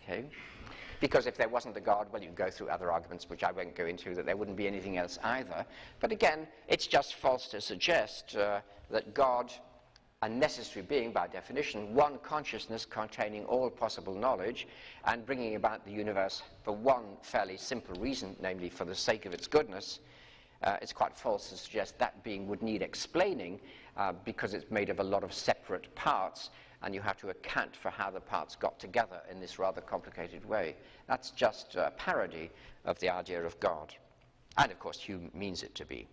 okay? Because if there wasn't a God, well, you can go through other arguments, which I won't go into, that there wouldn't be anything else either. But again, it's just false to suggest that God, a necessary being by definition, one consciousness containing all possible knowledge and bringing about the universe for one fairly simple reason, namely for the sake of its goodness, it's quite false to suggest that being would need explaining because it's made of a lot of separate parts, and you have to account for how the parts got together in this rather complicated way. That's just a parody of the idea of God. And of course, Hume means it to be.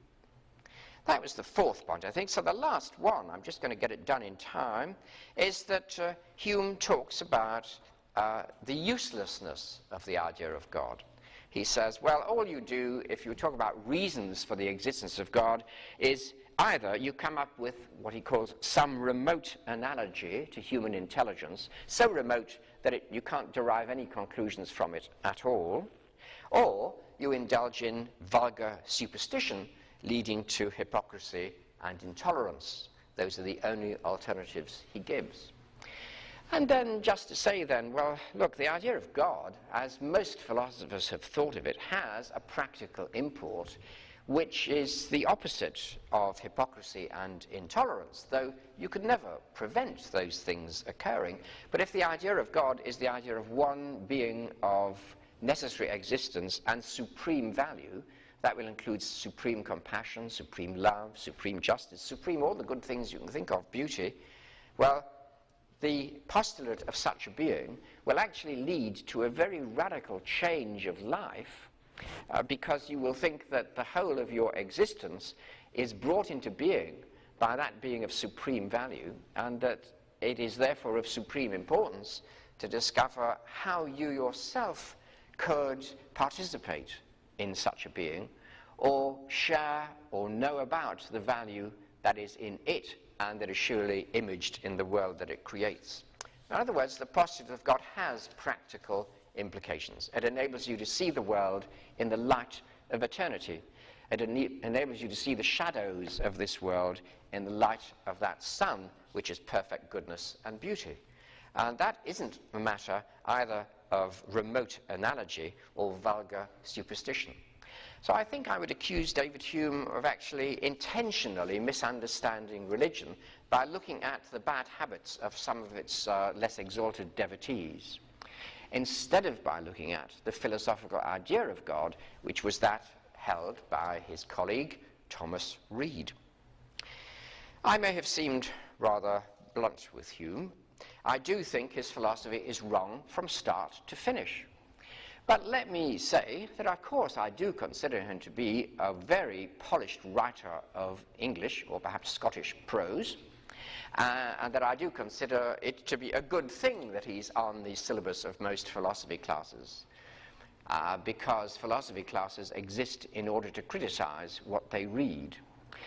That was the fourth point, I think. So the last one, I'm just going to get it done in time, is that Hume talks about the uselessness of the idea of God. He says, well, all you do, if you talk about reasons for the existence of God, is either you come up with what he calls some remote analogy to human intelligence, so remote that you can't derive any conclusions from it at all, or you indulge in vulgar superstition leading to hypocrisy and intolerance. Those are the only alternatives he gives. And then just to say then, well, look, the idea of God, as most philosophers have thought of it, has a practical import which is the opposite of hypocrisy and intolerance, though you could never prevent those things occurring. But if the idea of God is the idea of one being of necessary existence and supreme value, that will include supreme compassion, supreme love, supreme justice, supreme all the good things you can think of, beauty, well, the postulate of such a being will actually lead to a very radical change of life, because you will think that the whole of your existence is brought into being by that being of supreme value, and that it is therefore of supreme importance to discover how you yourself could participate in such a being, or share or know about the value that is in it and that is surely imaged in the world that it creates. In other words, the postulate of God has practical implications. It enables you to see the world in the light of eternity. It enables you to see the shadows of this world in the light of that sun, which is perfect goodness and beauty. And that isn't a matter either of remote analogy or vulgar superstition. So I think I would accuse David Hume of actually intentionally misunderstanding religion by looking at the bad habits of some of its less exalted devotees, instead of by looking at the philosophical idea of God, which was that held by his colleague Thomas Reid. I may have seemed rather blunt with Hume. I do think his philosophy is wrong from start to finish. But let me say that, of course, I do consider him to be a very polished writer of English, or perhaps Scottish prose, and that I do consider it to be a good thing that he's on the syllabus of most philosophy classes, because philosophy classes exist in order to criticize what they read.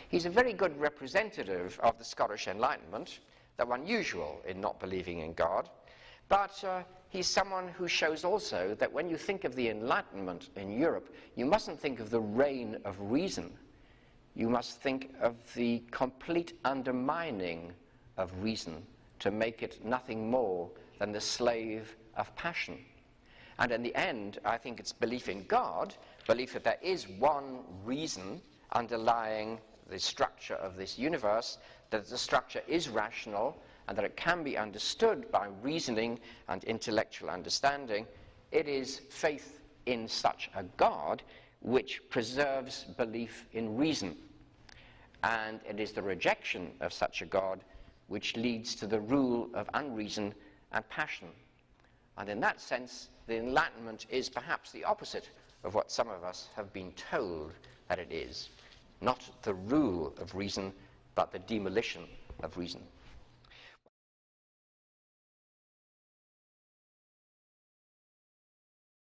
He's a very good representative of the Scottish Enlightenment, though unusual in not believing in God, but he's someone who shows also that when you think of the Enlightenment in Europe, you mustn't think of the reign of reason. You must think of the complete undermining of reason to make it nothing more than the slave of passion. And in the end, I think it's belief in God, belief that there is one reason underlying the structure of this universe, that the structure is rational, and that it can be understood by reasoning and intellectual understanding. It is faith in such a God which preserves belief in reason. And it is the rejection of such a God which leads to the rule of unreason and passion. And in that sense, the Enlightenment is perhaps the opposite of what some of us have been told that it is. Not the rule of reason, but the demolition of reason.